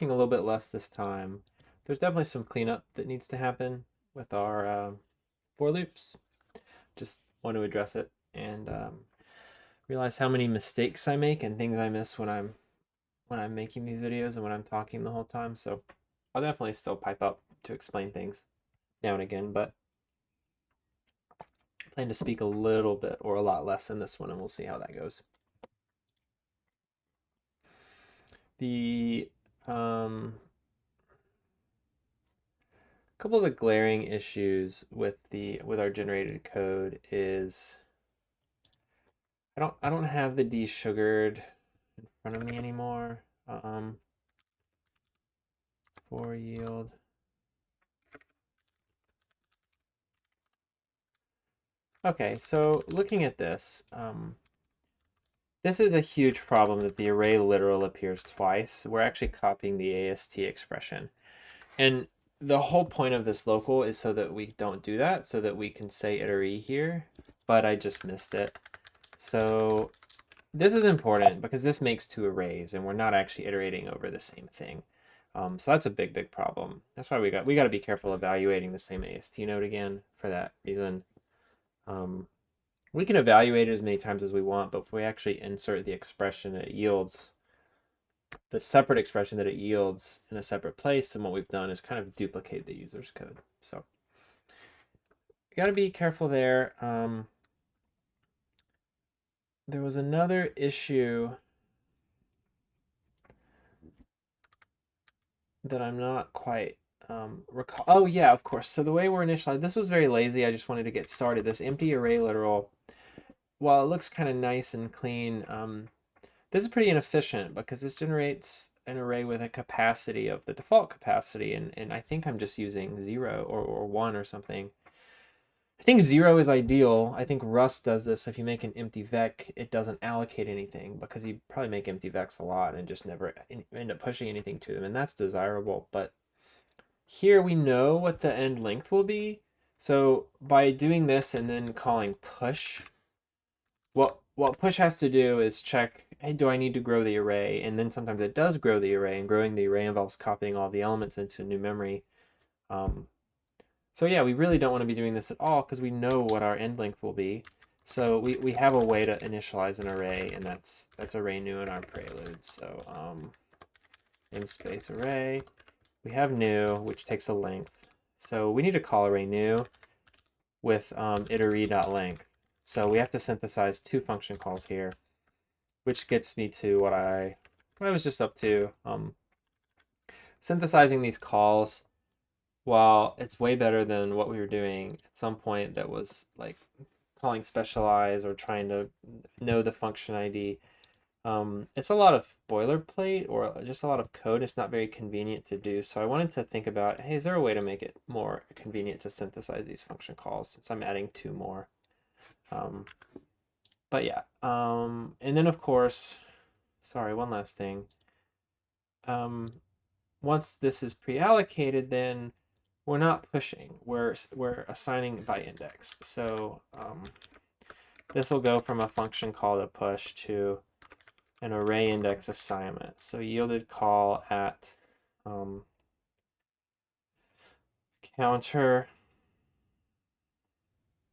a little bit less this time. There's definitely some cleanup that needs to happen with our for loops. Just want to address it and realize how many mistakes I make and things I miss when I'm making these videos and when I'm talking the whole time. So I'll definitely still pipe up to explain things now and again, but I plan to speak a little bit or a lot less in this one, and we'll see how that goes. The couple of the glaring issues with our generated code is I don't have the desugared in front of me anymore. For yield. Okay, so looking at this, this is a huge problem that the array literal appears twice. We're actually copying the AST expression. And the whole point of this local is so that we don't do that, so that we can say iterate here, but I just missed it. So this is important because this makes two arrays and we're not actually iterating over the same thing. So that's a big problem. That's why we got to be careful evaluating the same AST node again for that reason. We can evaluate it as many times as we want, but if we actually insert the expression it yields, the separate expression that it yields in a separate place, then what we've done is kind of duplicate the user's code. So you got to be careful there. There was another issue that I'm not quite recall. Oh yeah, of course. So the way we're initialized, this was very lazy. I just wanted to get started. This empty array literal, while it looks kind of nice and clean, this is pretty inefficient because this generates an array with a capacity of the default capacity, and I think I'm just using 0 or 1 or something. I think 0 is ideal. I think Rust does this. If you make an empty vec, it doesn't allocate anything because you probably make empty vecs a lot and just never end up pushing anything to them, and that's desirable. But here we know what the end length will be. So by doing this and then calling push, what push has to do is check, hey, do I need to grow the array? And then sometimes it does grow the array, and growing the array involves copying all the elements into new memory. Um, so yeah, we really don't want to be doing this at all because we know what our end length will be. So we have a way to initialize an array, and that's array new in our prelude. So namespace array, we have new, which takes a length. So we need to call array new with iterate.length. So we have to synthesize two function calls here, which gets me to what I was just up to. Synthesizing these calls, while it's way better than what we were doing at some point that was like calling specialize or trying to know the function ID. It's a lot of boilerplate or just a lot of code. It's not very convenient to do. So I wanted to think about, hey, is there a way to make it more convenient to synthesize these function calls since I'm adding two more? Um, but yeah, and then of course, sorry, one last thing. Once this is pre-allocated, then we're not pushing. We're assigning by index. So this will go from a function call to push to an array index assignment. So yielded call at counter.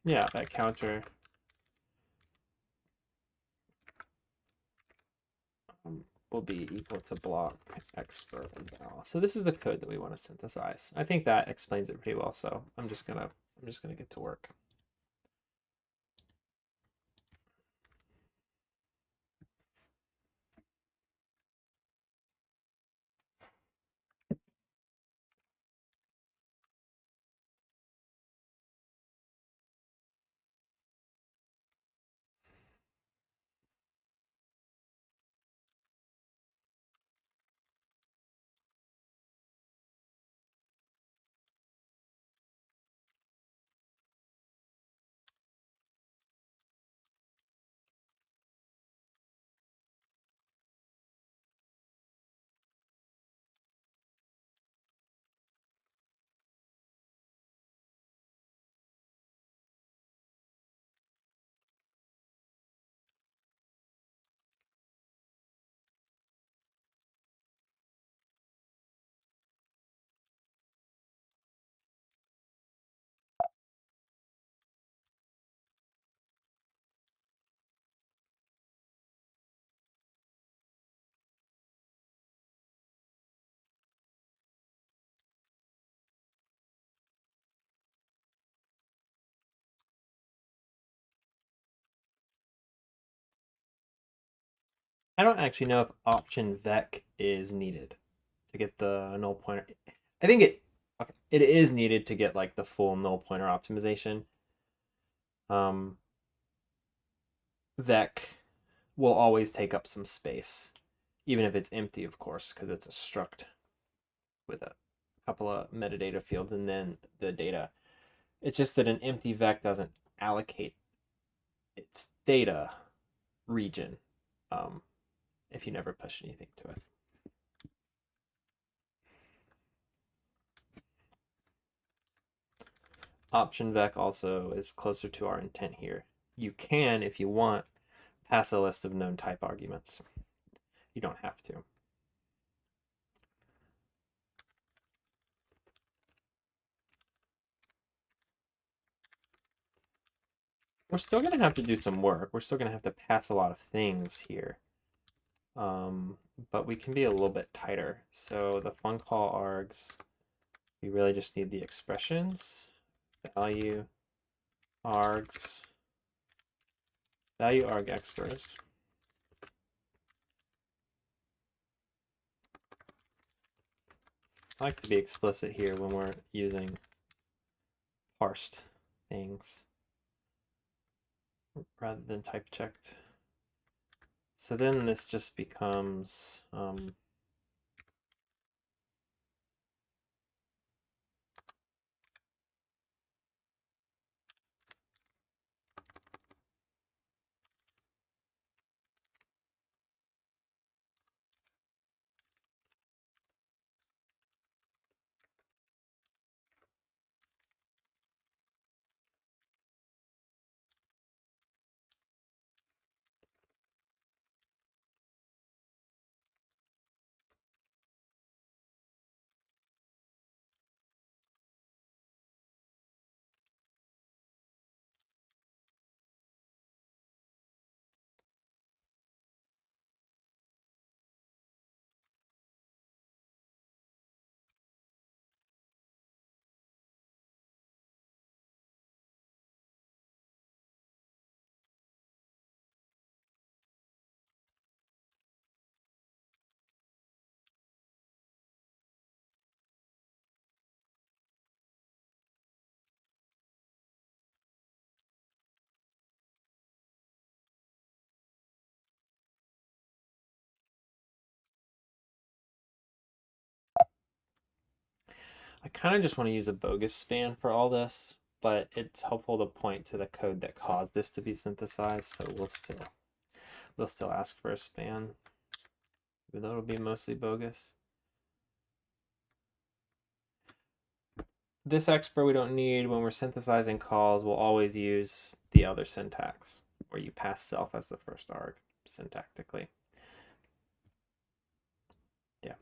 Yeah, that counter will be equal to block expert val. So this is the code that we want to synthesize. I think that explains it pretty well. So I'm just gonna get to work. I don't actually know if option vec is needed to get the null pointer. I think it is needed to get like the full null pointer optimization. Um, vec will always take up some space, even if it's empty, of course, because it's a struct with a couple of metadata fields and then the data. It's just that an empty vec doesn't allocate its data region um, if you never push anything to it. Option vec also is closer to our intent here. You can, if you want, pass a list of known type arguments. You don't have to. We're still going to have to do some work. We're still going to have to pass a lot of things here. But we can be a little bit tighter. So the fun call args, we really just need the expressions, value args, value arg expers. I like to be explicit here when we're using parsed things rather than type checked. So then this just becomes I kind of just want to use a bogus span for all this, but it's helpful to point to the code that caused this to be synthesized, so we'll still ask for a span, even though it'll be mostly bogus. This expr we don't need. When we're synthesizing calls, we'll always use the other syntax, where you pass self as the first arg syntactically. Yeah.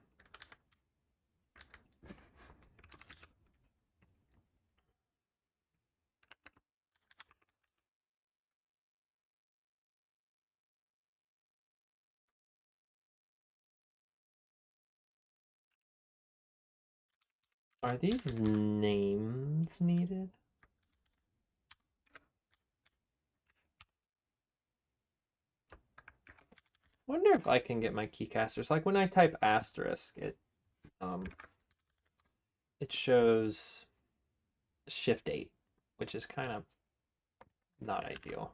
Are these names needed? Wonder if I can get my keycasters. Like when I type asterisk, um it shows shift 8, which is kind of not ideal.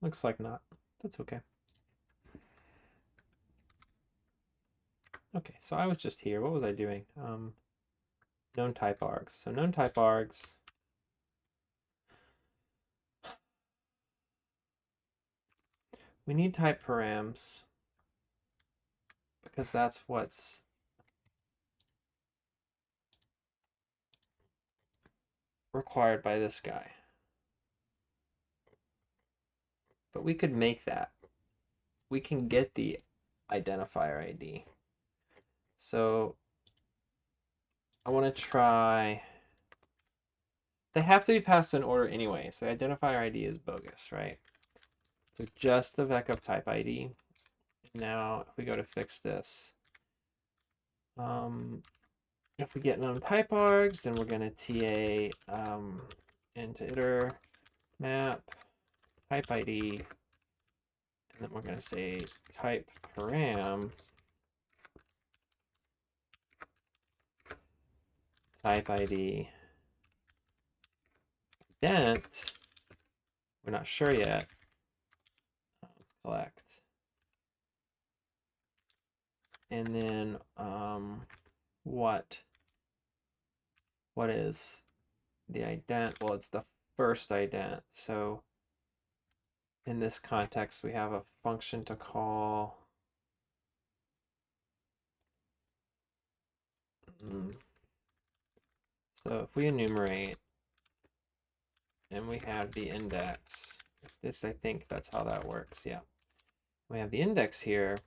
Looks like not. That's okay. Okay, so I was just here. What was I doing? Known type args. So known type args. We need type params because that's what's required by this guy. But we could make that. We can get the identifier ID. So I want to try they have to be passed in order anyway. So identifier ID is bogus, right? So just the VECUP type ID. Now, if we go to fix this, if we get known type args, then we're going to TA into iter map type ID, and then we're going to say type param type ID dent. We're not sure yet. Collect. And then what is the ident? Well, it's the first ident. So in this context, we have a function to call. So if we enumerate and we have the index, this, I think that's how that works. Yeah. We have the index here.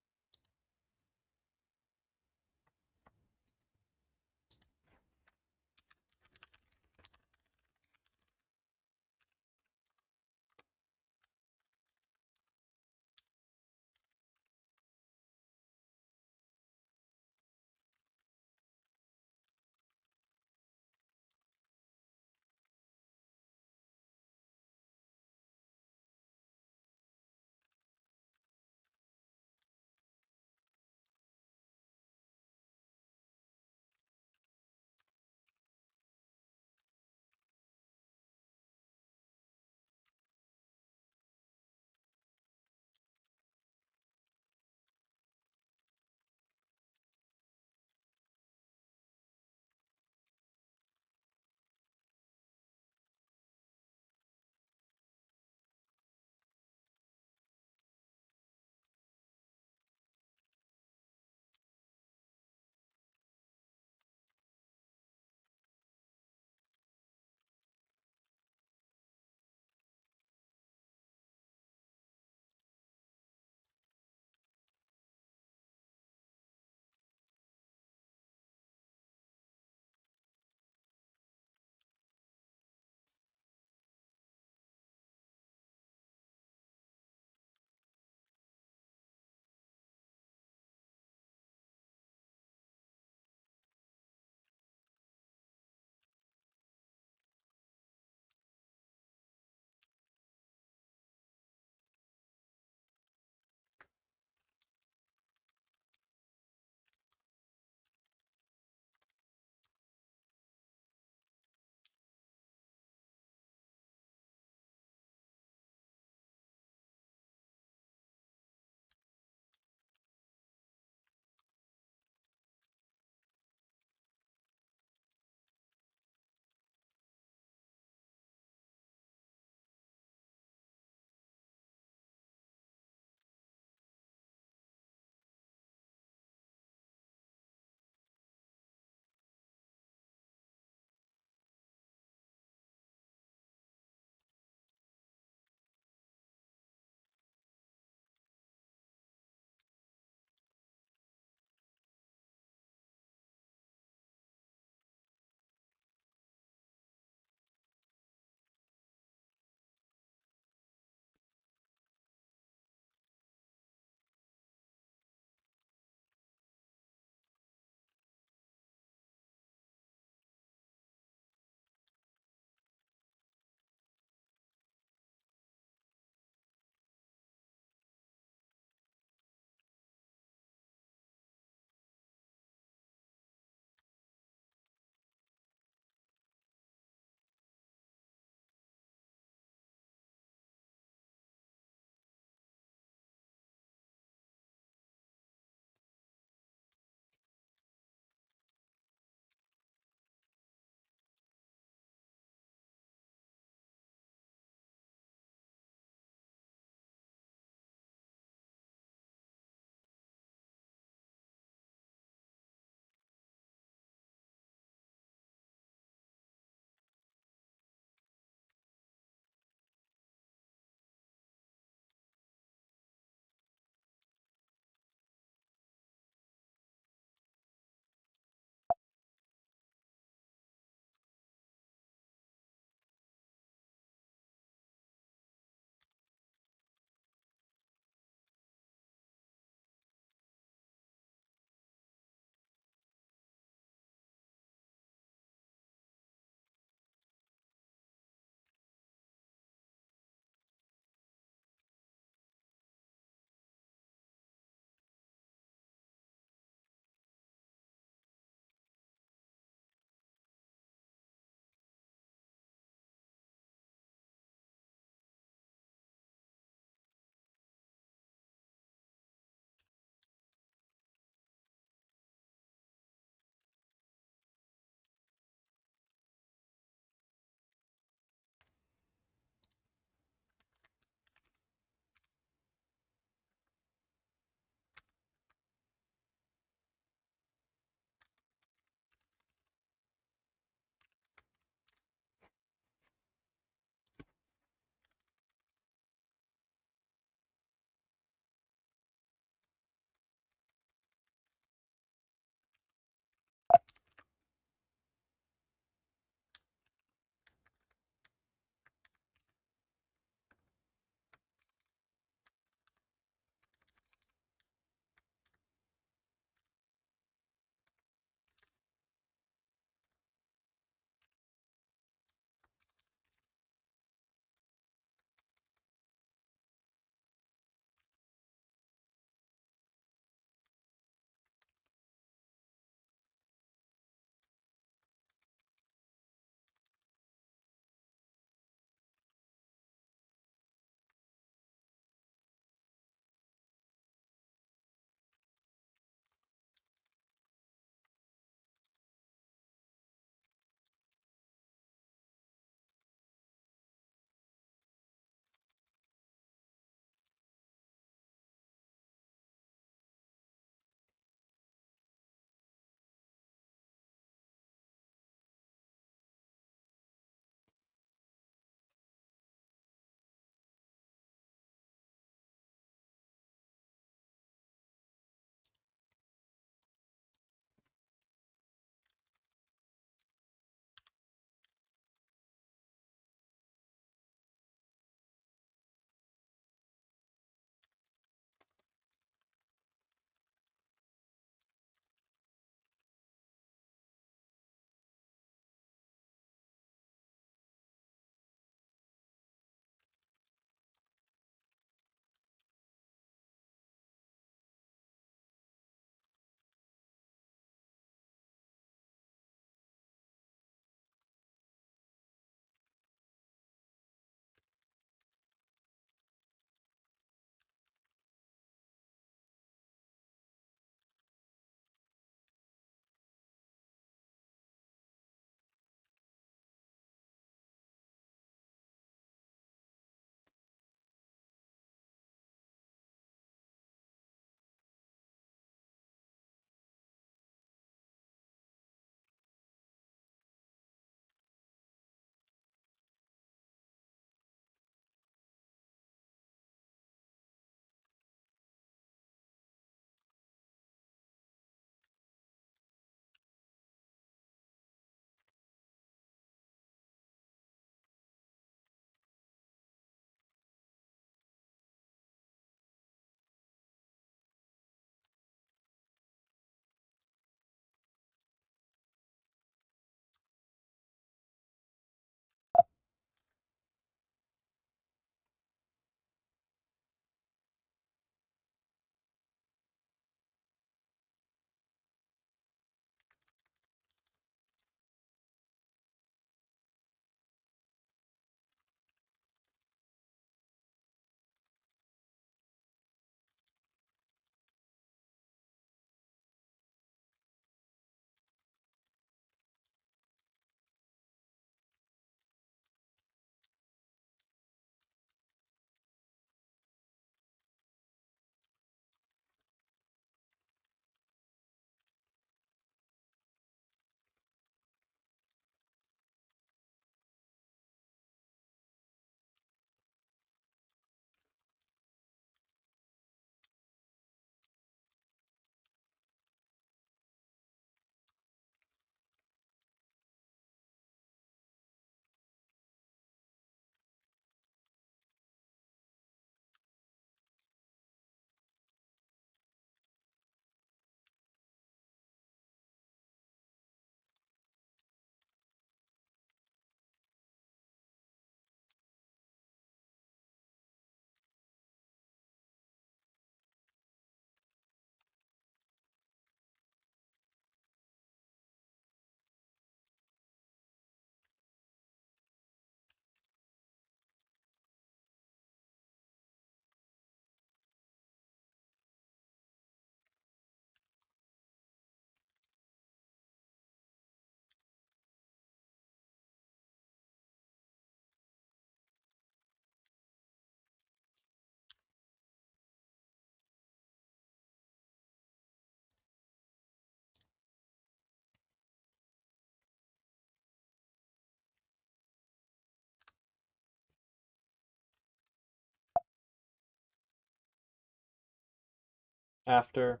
after,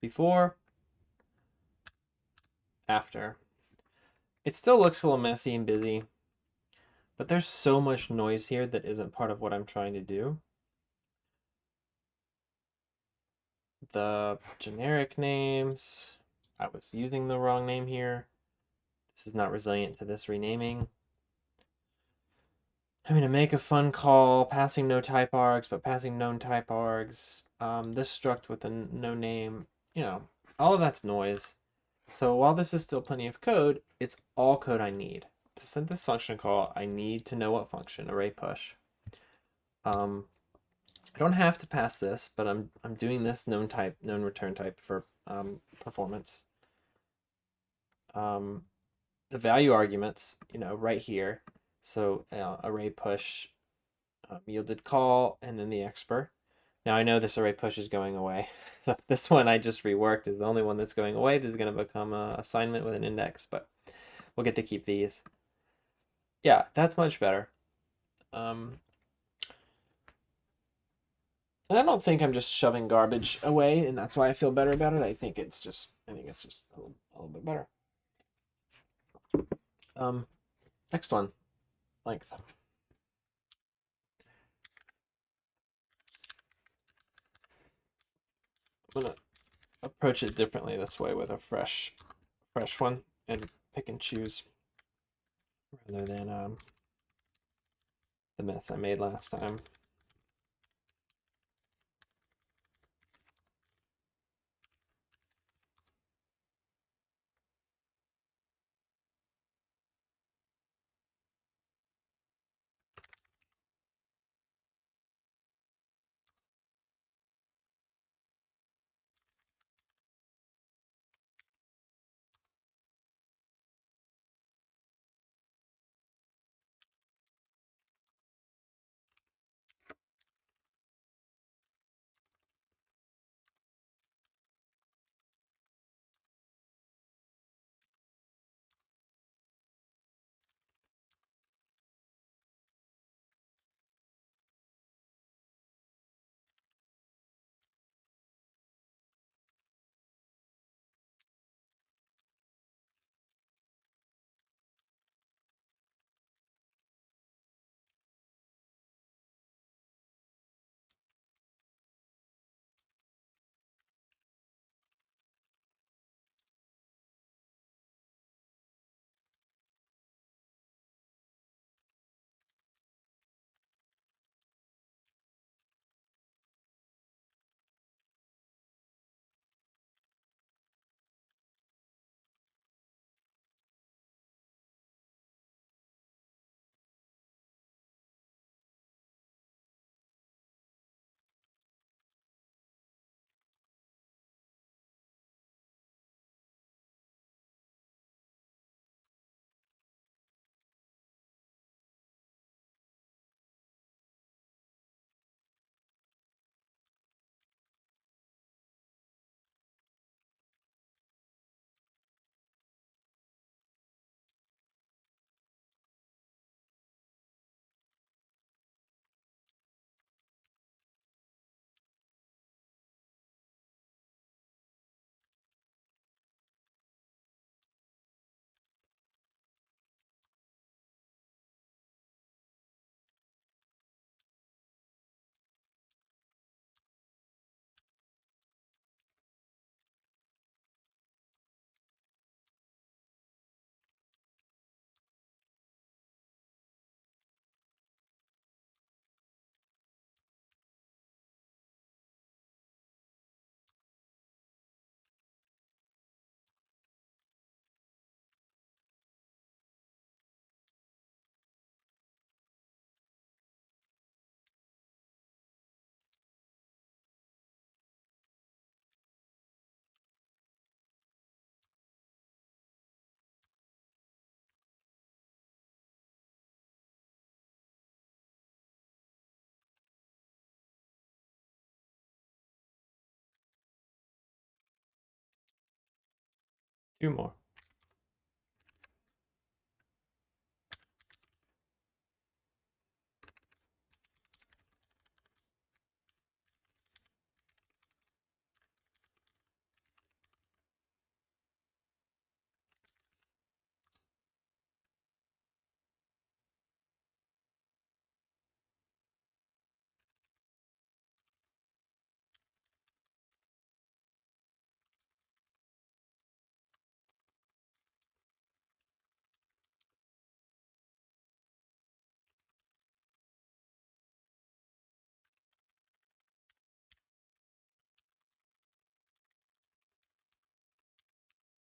before, after. It still looks a little messy and busy, but there's so much noise here that isn't part of what I'm trying to do. The generic names, I was using the wrong name here. This is not resilient to this renaming. I'm gonna make a fun call, passing no type args, but passing known type args. This struct with a no name, all of that's noise. So while this is still plenty of code, it's all code I need. To send this function call, I need to know what function, array push. I don't have to pass this, but I'm doing this known type, known return type for performance. The value arguments, right here. So array push yielded call and then the expr. Now I know this array push is going away. So this one I just reworked is the only one that's going away. This is going to become a assignment with an index, but we'll get to keep these. Yeah, that's much better. And I don't think I'm just shoving garbage away, and that's why I feel better about it. I think it's just a little bit better. Next one, length. I'm gonna approach it differently this way with a fresh one and pick and choose rather than the mess I made last time. Two more.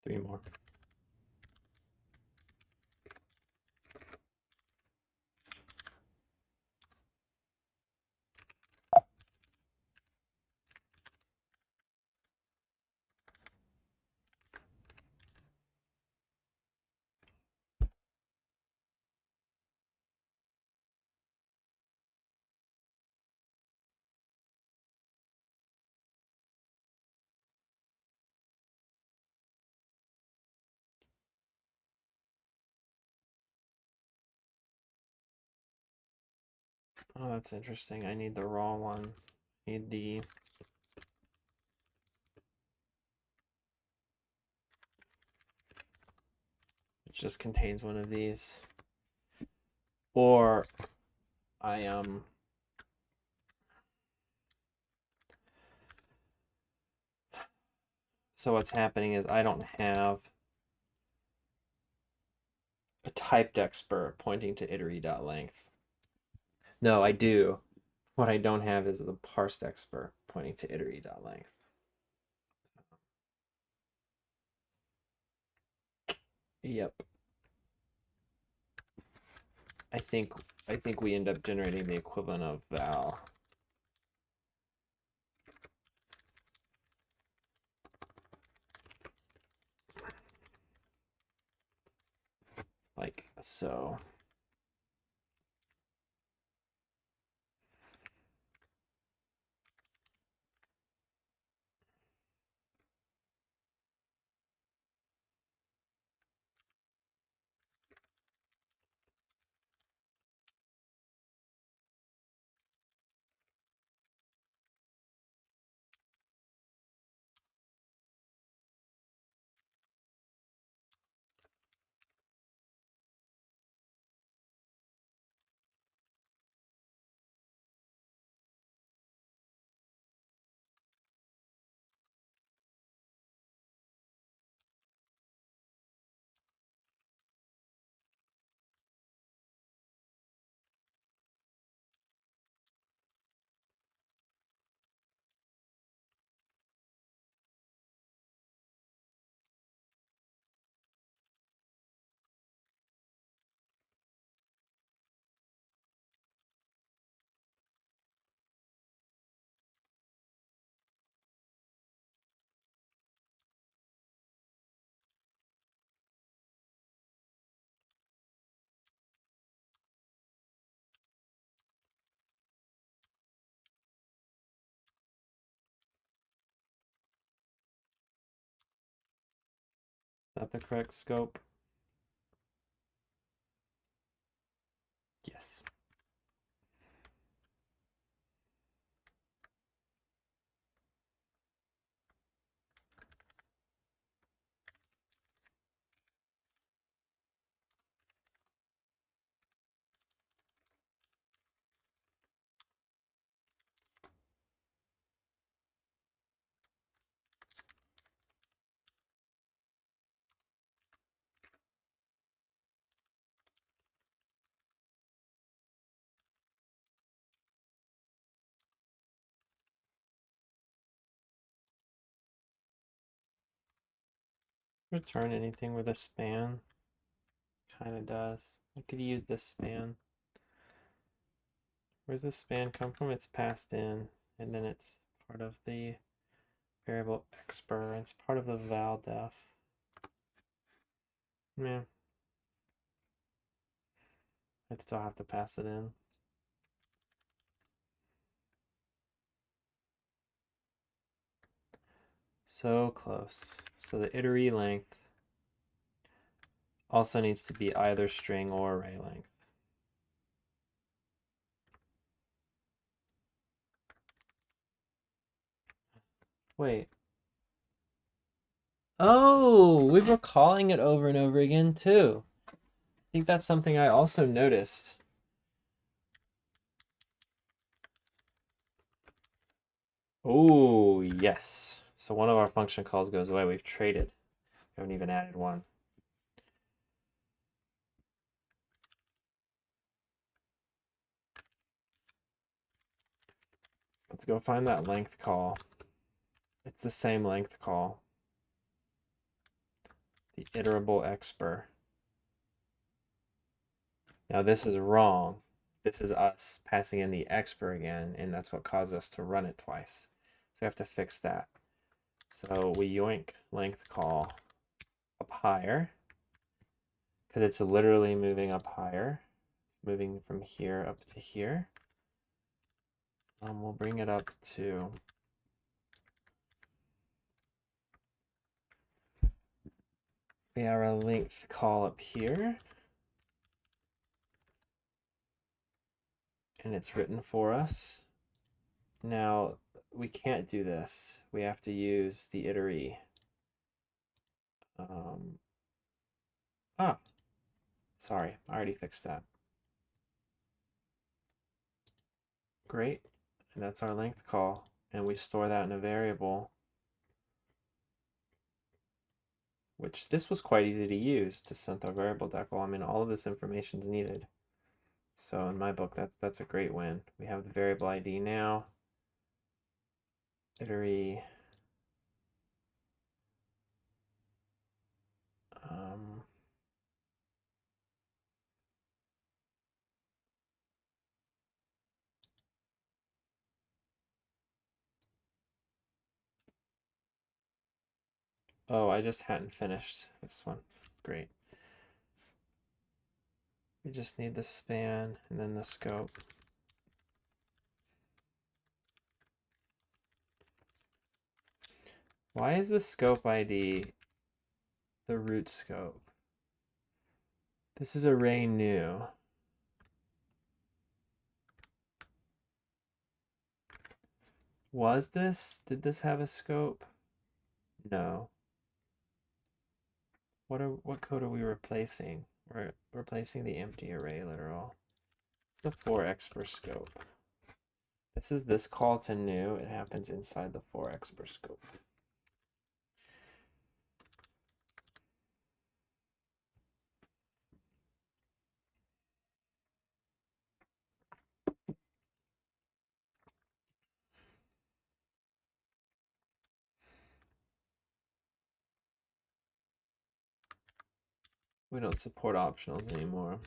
3 more. Oh, that's interesting. I need the raw one. I need the... It just contains one of these. Or I so what's happening is I don't have a typed expr pointing to itery.length. No, I do. What I don't have is the parsed expr pointing to itery.length. Yep. I think we end up generating the equivalent of val. Like so. Is that the correct scope? Yes. Return anything with a span. Kind of does. I could use this span. Where's this span come from? It's passed in, and then it's part of the variable expr. It's part of the val def. Yeah. I'd still have to pass it in. So close. So the itery length also needs to be either string or array length. Wait. Oh, we were calling it over and over again too. I think that's something I also noticed. Oh, yes. So one of our function calls goes away. We've traded. We haven't even added one. Let's go find that length call. It's the same length call. the iterable expr. Now this is wrong. This is us passing in the expr again, and that's what caused us to run it twice. So we have to fix that. So we yoink length call up higher, because it's literally moving up higher. It's moving from here up to here. We'll bring it up to we have a length call up here, and it's written for us. Now we can't do this. We have to use the iteree. Ah, sorry, I already fixed that. Great, and that's our length call, and we store that in a variable, which this was quite easy to use to synth our variable decal. I mean, all of this information is needed. So in my book, that's a great win. We have the variable ID now. Iteree. Oh, I just hadn't finished this one. Great. We just need the span and then the scope. Why is the scope ID the root scope? This is array new. Did this have a scope? No. What code are we replacing? We're replacing the empty array literal. It's the for expr scope. This is this call to new. It happens inside the for expr scope. We don't support optionals anymore.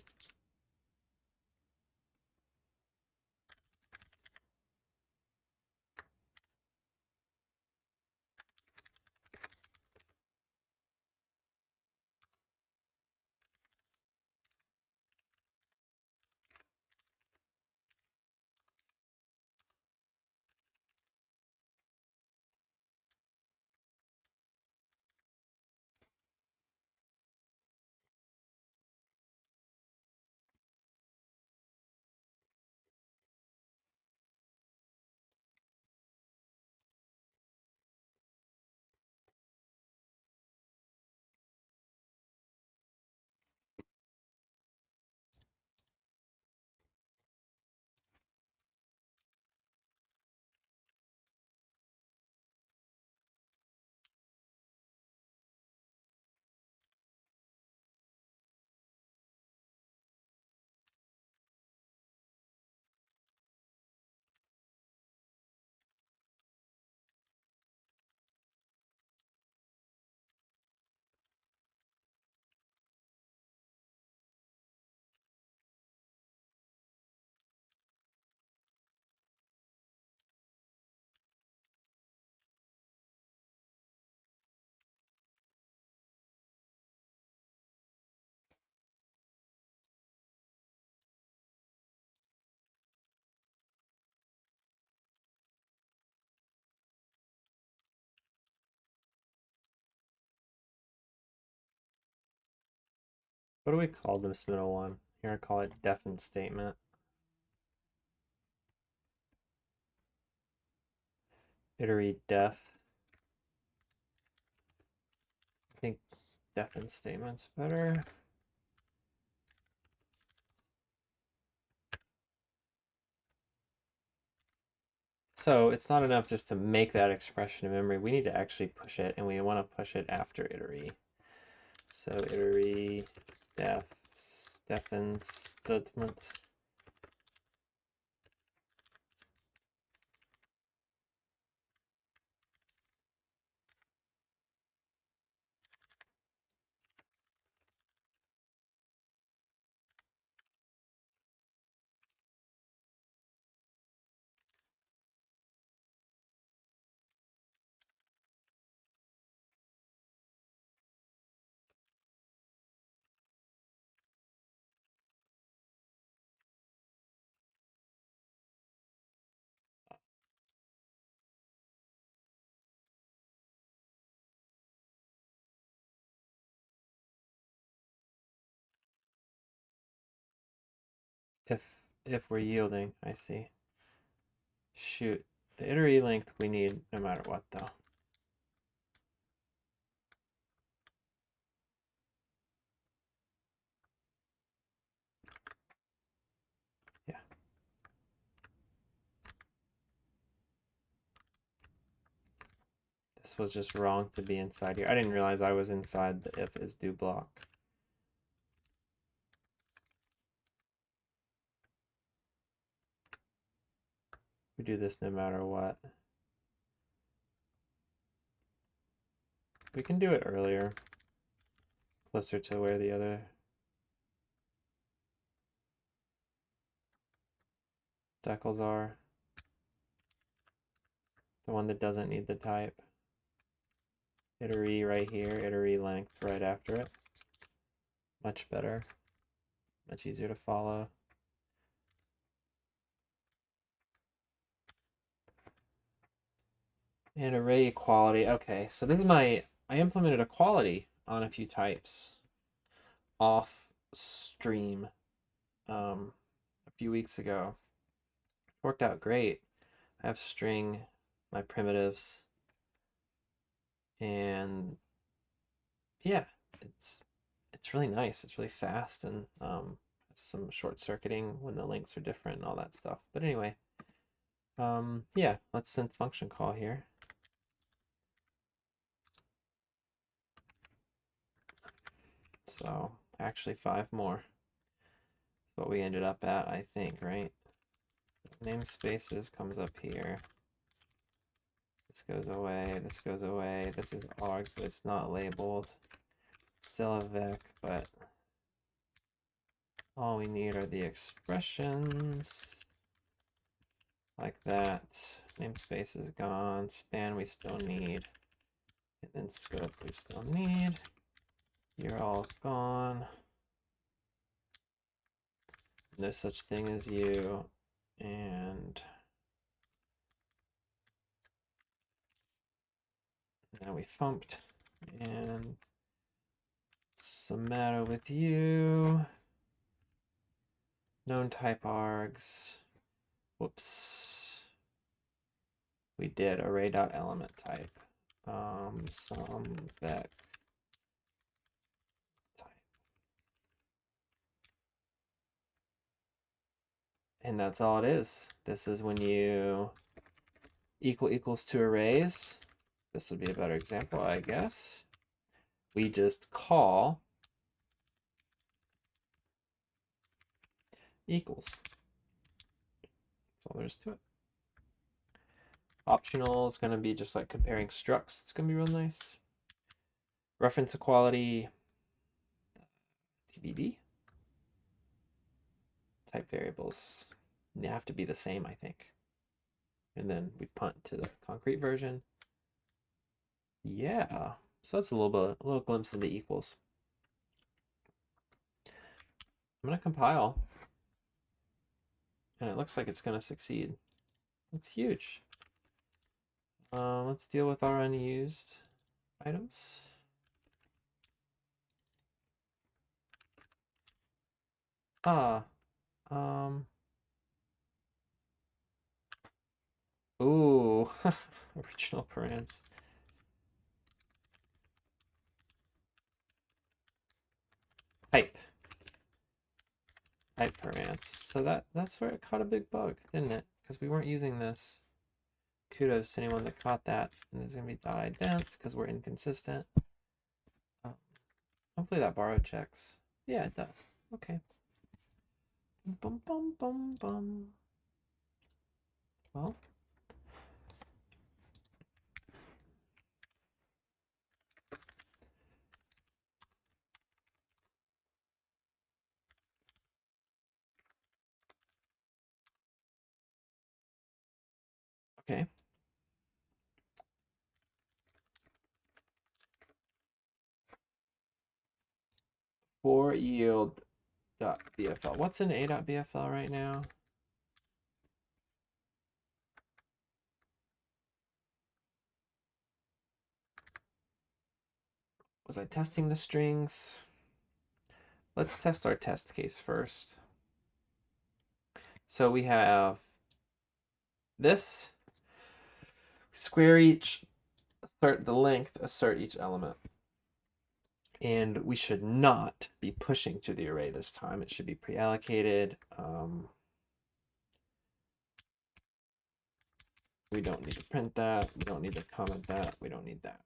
What do we call this middle one? Here I call it definite statement. Iterate def. I think definite statement's better. So it's not enough just to make that expression in memory. We need to actually push it, and we want to push it after iterate. So iterate def defen statement. if we're yielding. I see. Shoot. The iter length we need no matter what though. Yeah. This was just wrong to be inside here. I didn't realize I was inside the if is do block. We do this no matter what. We can do it earlier, closer to where the other decals are. The one that doesn't need the type. Iter right here, iter length right after it. Much better. Much easier to follow. And array equality. Okay, so this is I implemented equality on a few types off stream a few weeks ago. Worked out great. I have string, my primitives, and yeah, it's really nice. It's really fast and some short circuiting when the links are different and all that stuff. But anyway, yeah, let's synth function call here. So actually 5 more. That's what we ended up at, I think, right? Namespaces comes up here. This goes away, this goes away. This is args, but it's not labeled. It's still a vec, but all we need are the expressions. Like that. Namespace is gone. Span we still need. And then scope we still need. You're all gone. No such thing as you. And now we thumped. And what's the matter with you? Known type args. Whoops. We did array.element type. Some vec type. And that's all it is. This is when you equals to arrays. This would be a better example, I guess. We just call equals. That's all there is to it. Optional is going to be just like comparing structs. It's going to be real nice. Reference equality, TBD. Type variables. They have to be the same, I think. And then we punt to the concrete version. Yeah. So that's a little glimpse into equals. I'm going to compile. And it looks like it's going to succeed. It's huge. Let's deal with our unused items. Um, ooh, original params. Type params. So that's where it caught a big bug, didn't it? Because we weren't using this. Kudos to anyone that caught that. And there's gonna be .ident because we're inconsistent. Hopefully that borrow checks. Yeah, it does. Okay. Bum bum bum bum. Well. Okay. For yield.bfl. What's in a.bfl right now? Was I testing the strings? Let's test our test case first. So we have this, square each, assert the length, assert each element. And we should not be pushing to the array this time. It should be pre-allocated. We don't need to print that. We don't need to comment that. We don't need that.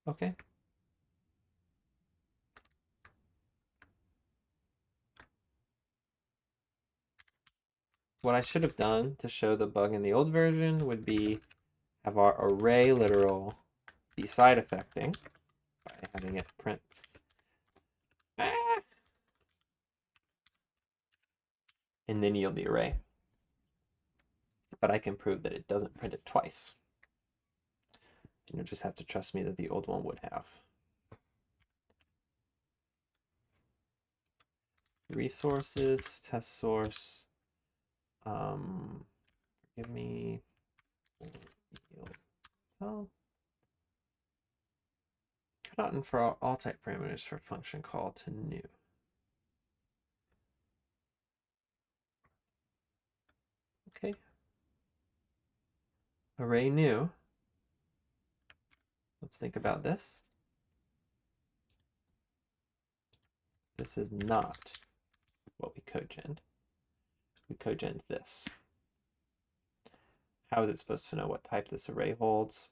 Okay. What I should have done to show the bug in the old version would be have our array literal be side effecting by having it print. And then yield the array. But I can prove that it doesn't print it twice. And you'll just have to trust me that the old one would have. Resources, test source. Give me oh, cut out for all type parameters for function call to new. Okay. Array new. Let's think about this. This is not what we cogenned. We cogenned this. How is it supposed to know what type this array holds?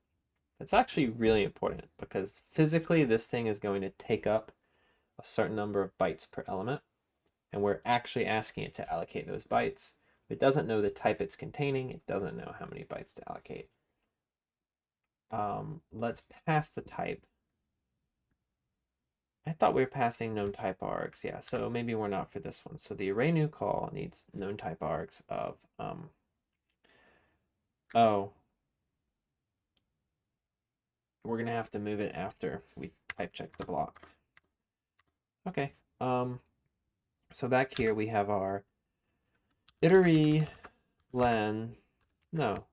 That's actually really important because physically this thing is going to take up a certain number of bytes per element, and we're actually asking it to allocate those bytes. It doesn't know the type it's containing. It doesn't know how many bytes to allocate. Let's pass the type. I thought we were passing known type args. Yeah, so maybe we're not for this one. So the array new call needs known type args of, oh, we're going to have to move it after we type check the block. Okay. So back here we have our iterary len. No,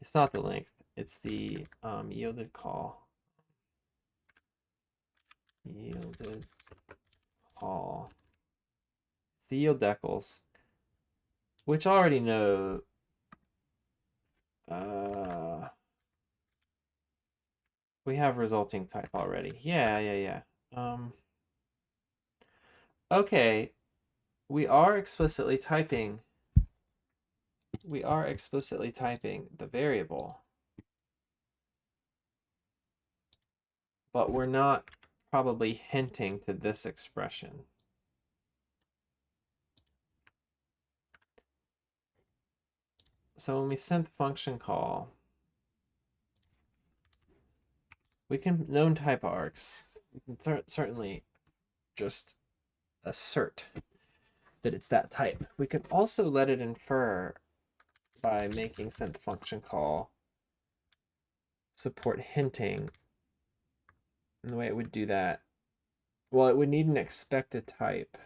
it's not the length. It's the yielded call. Yielded call. It's the yield decals, which already know. We have resulting type already. Yeah. Okay, we are explicitly typing. We are explicitly typing the variable, but we're not probably hinting to this expression. So when we send the function call, we can known type args. We can certainly just assert that it's that type. We can also let it infer by making send function call support hinting. And the way it would do that, well, it would need an expected type.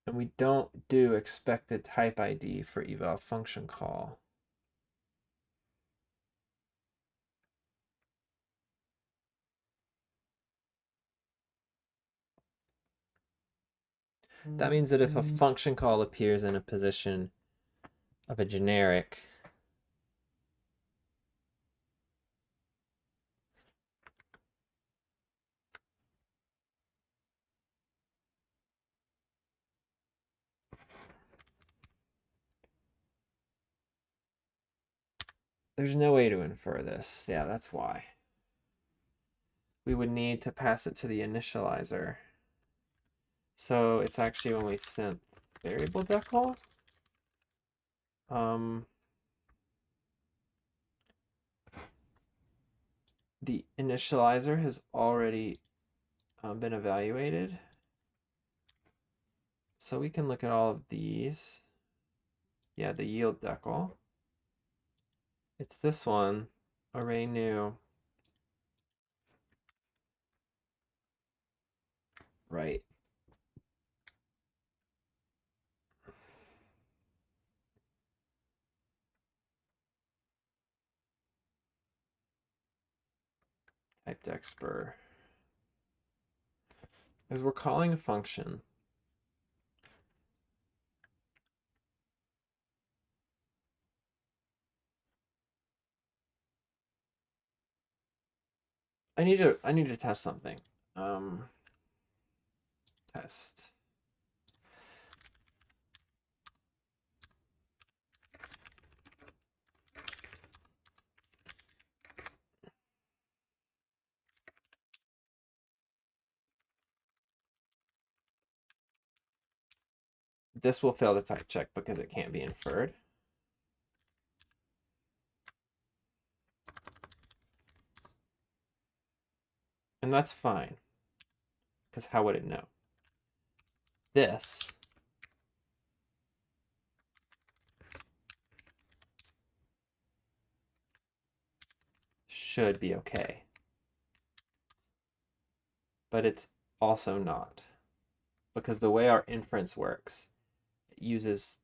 And we don't do expected type ID for eval function call. That means that if a function call appears in a position of a generic, there's no way to infer this. Yeah, that's why. We would need to pass it to the initializer. So it's actually when we sent variable decal. The initializer has already been evaluated. So we can look at all of these. Yeah, the yield decal. It's this one, array new. Right. Typed expr. is we're calling a function. I need to test something. Test. This will fail the type check because it can't be inferred. And that's fine, because how would it know? This should be okay. But it's also not, because the way our inference works, it uses,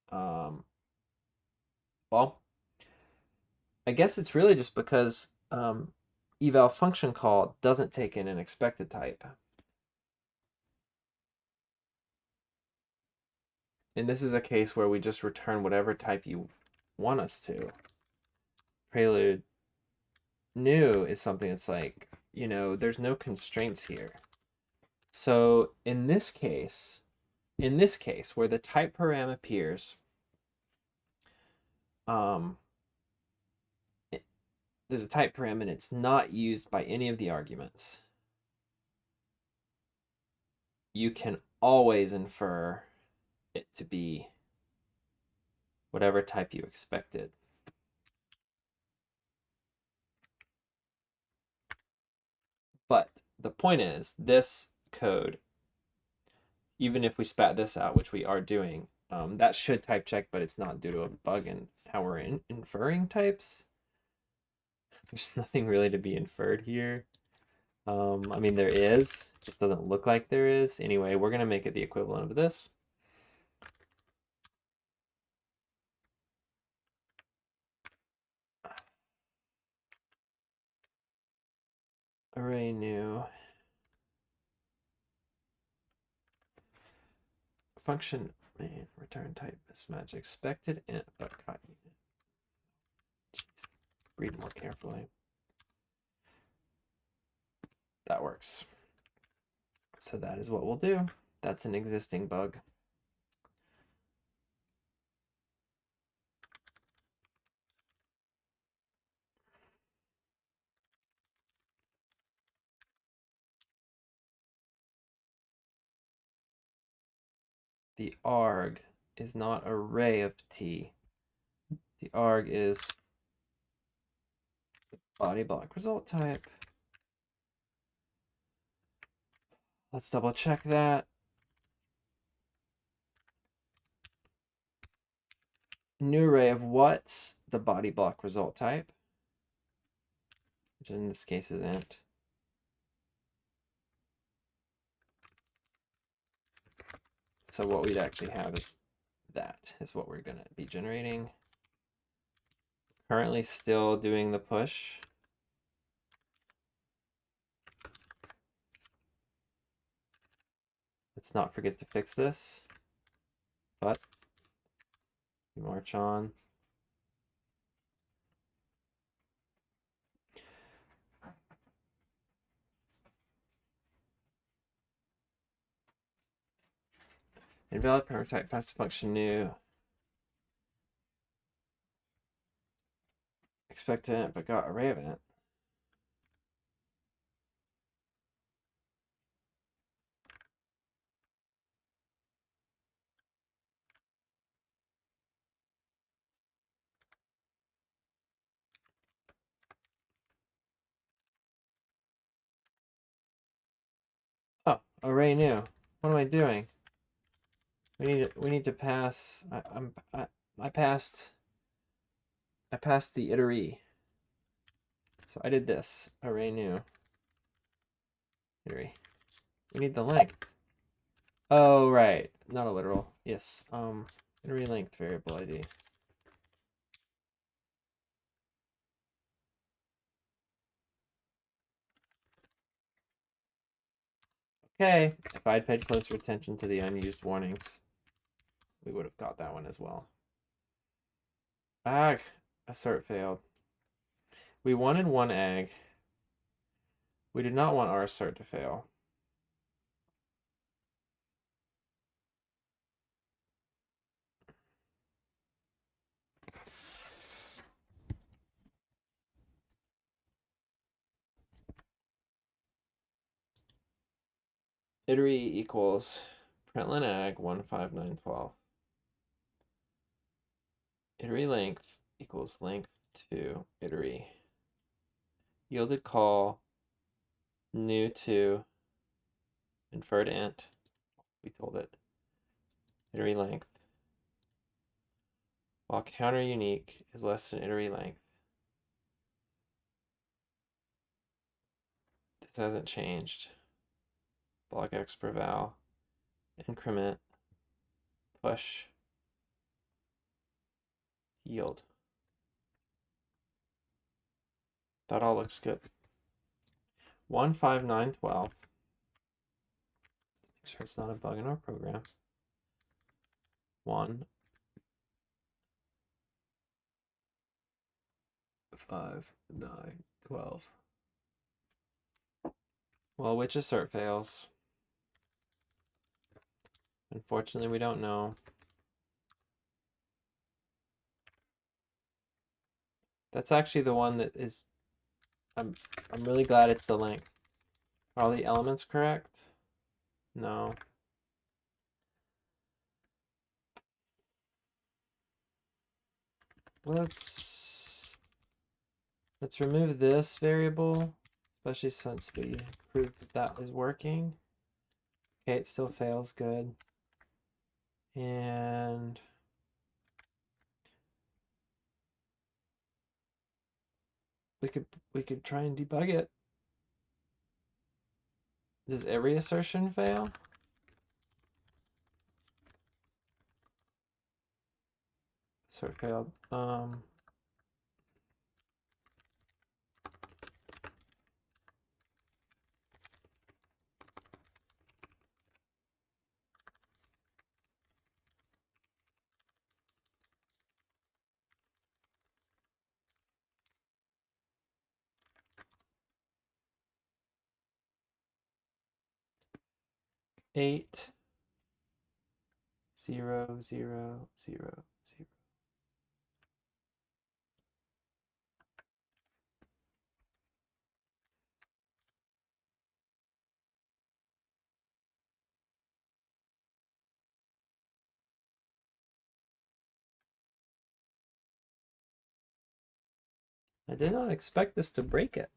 well, I guess it's really just because eval function call doesn't take in an expected type. And this is a case where we just return whatever type you want us to. Prelude new is something that's like, there's no constraints here. So in this case where the type param appears, there's a type param and it's not used by any of the arguments. You can always infer it to be whatever type you expected. But the point is, this code, even if we spat this out, which we are doing, that should type check, but it's not due to a bug in how we're inferring types. There's nothing really to be inferred here. I mean, there is, just doesn't look like there is. Anyway, we're gonna make it the equivalent of this. Array new. Function main return type mismatch expected int but got unit. Jeez. Read more carefully. That works. So that is what we'll do. That's an existing bug. The arg is not array of t. The arg is the body block result type. Let's double check that. New array of what's the body block result type, which in this case is int. So what we'd actually have is that is what we're gonna be generating. Currently still doing the push. Let's not forget to fix this, but we march on. Invalid parameter type pass to function new. Expected int, but got array of int. Oh, array new. What am I doing? We need to pass. I passed the iteree. So I did this array new. Iteree. We need the length. Oh right, not a literal. Yes. Iteree length variable ID. Okay, if I'd paid closer attention to the unused warnings, we would have got that one as well. Ah, assert failed. We wanted one egg. We did not want our assert to fail. Itery equals println ag 15912. Itery length equals length to itery. Yielded call new to inferred int. We told it itery length. While counter unique is less than itery length. This hasn't changed. Block x per val. Increment. Push. Yield. That all looks good. 15912. Make sure it's not a bug in our program. 1 5 9 12. Well, which assert fails? Unfortunately, we don't know. That's actually the one that is. I'm really glad it's the length. Are all the elements correct? No. Let's remove this variable, especially since we proved that that is working. Okay, it still fails, good. And we could try and debug it. Does every assertion fail? So it failed. 8 0 0 0 0. I did not expect this to break it.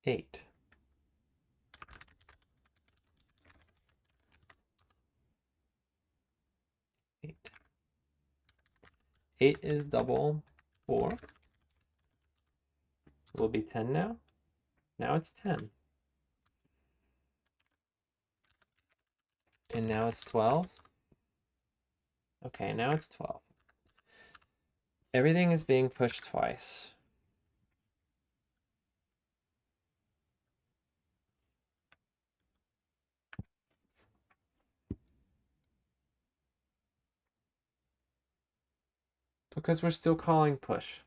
Eight. Eight. 8 is double 4. It will be 10 now. Now it's 10. And now it's 12. Okay, now it's 12. Everything is being pushed twice. Because we're still calling push.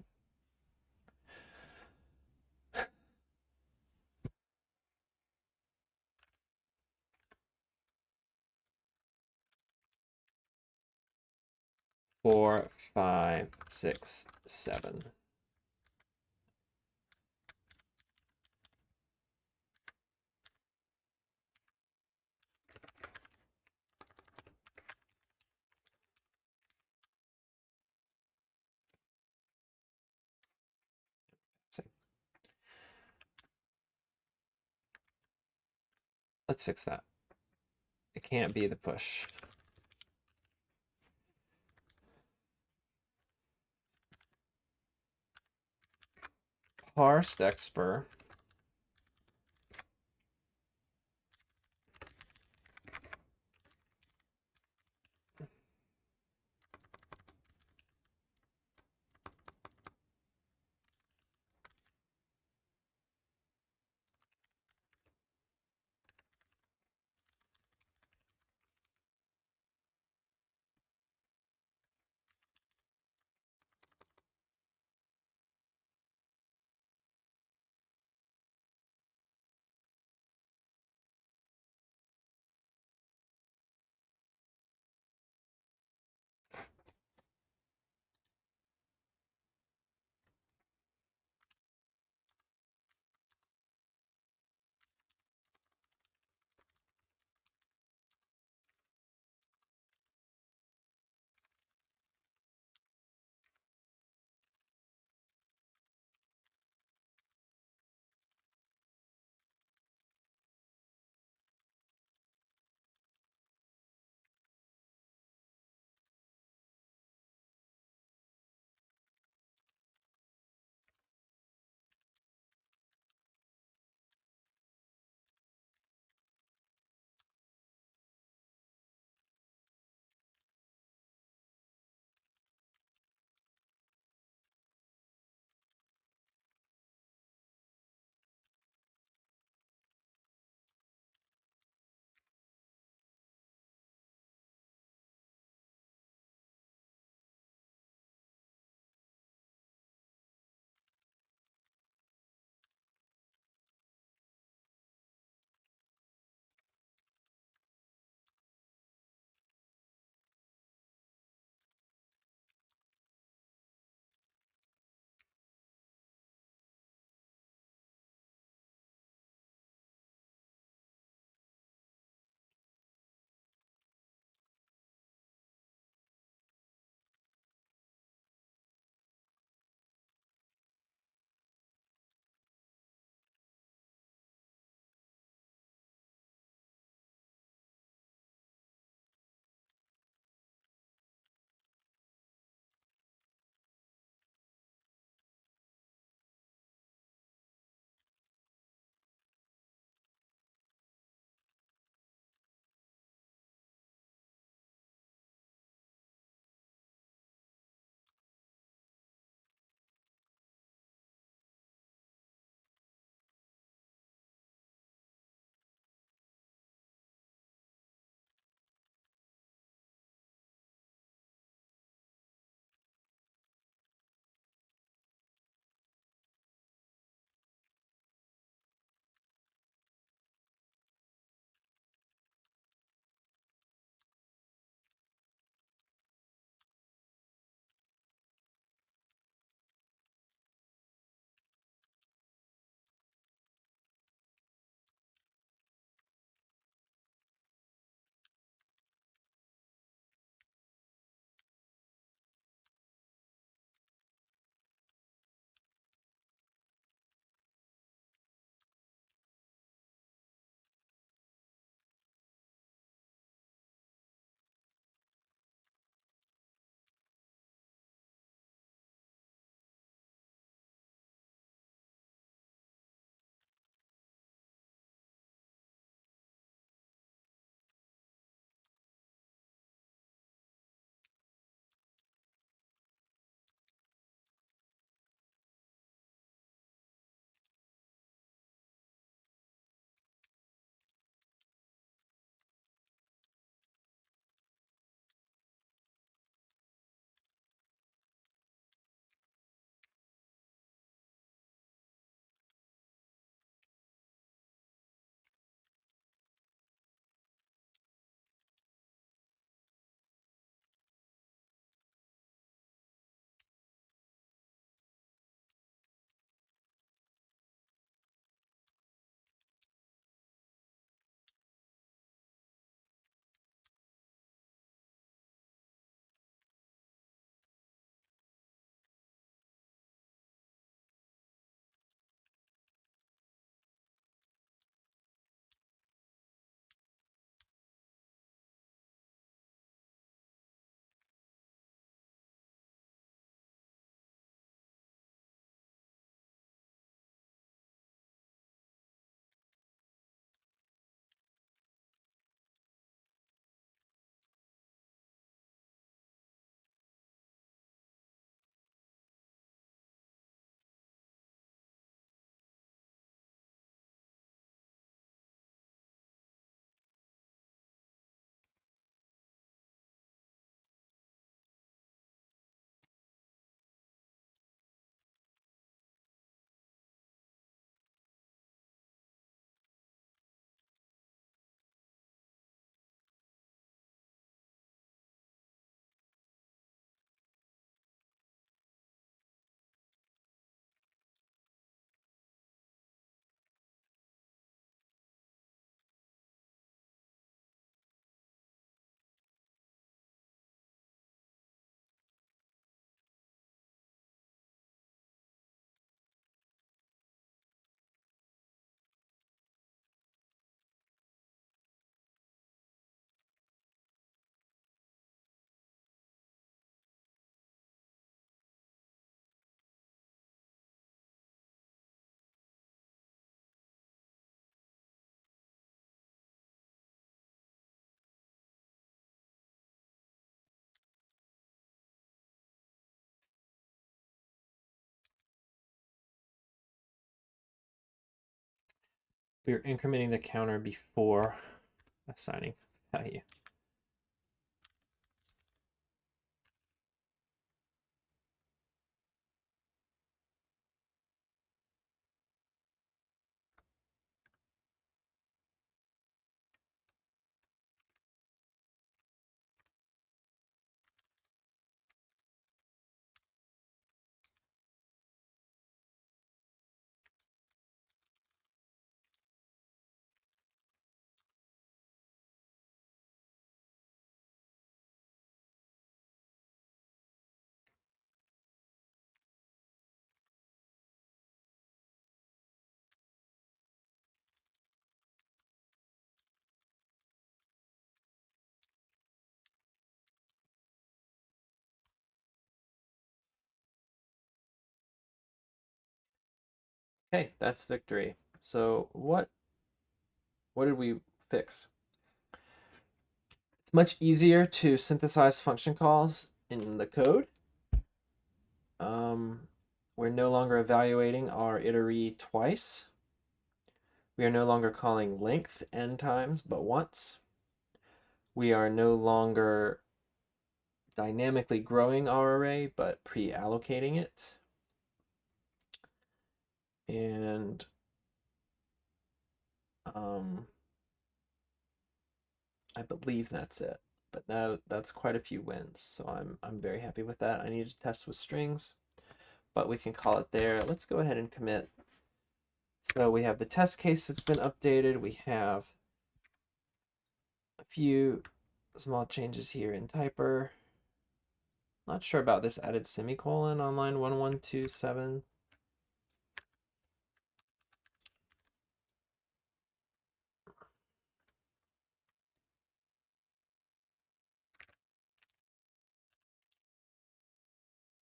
Four, 5, 6, 7. Let's fix that. It can't be the push. Parsed expr we're incrementing the counter before assigning value. Okay, that's victory. So what did we fix? It's much easier to synthesize function calls in the code. We're no longer evaluating our iteree twice. We are no longer calling length n times, but once. We are no longer dynamically growing our array, but pre-allocating it. And I believe that's it. But now that's quite a few wins, so I'm very happy with that. I need to test with strings, but we can call it there. Let's go ahead and commit. So we have the test case that's been updated. We have a few small changes here in typer. Not sure about this added semicolon on line 1127.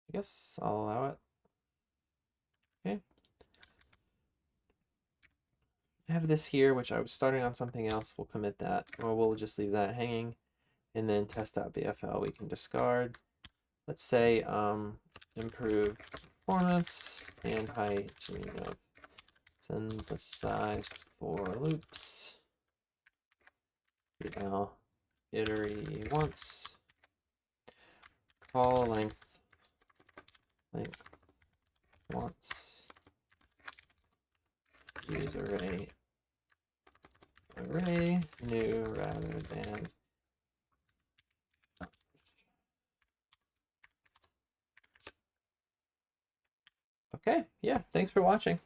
I guess I'll allow it. Okay. I have this here, which I was starting on something else. We'll commit that, or we'll just leave that hanging. And then test.bfl we can discard. Let's say improve performance and hygiene of synthesized for loops. Now iterate once. Call length once. Use array new rather than. Okay, yeah, thanks for watching.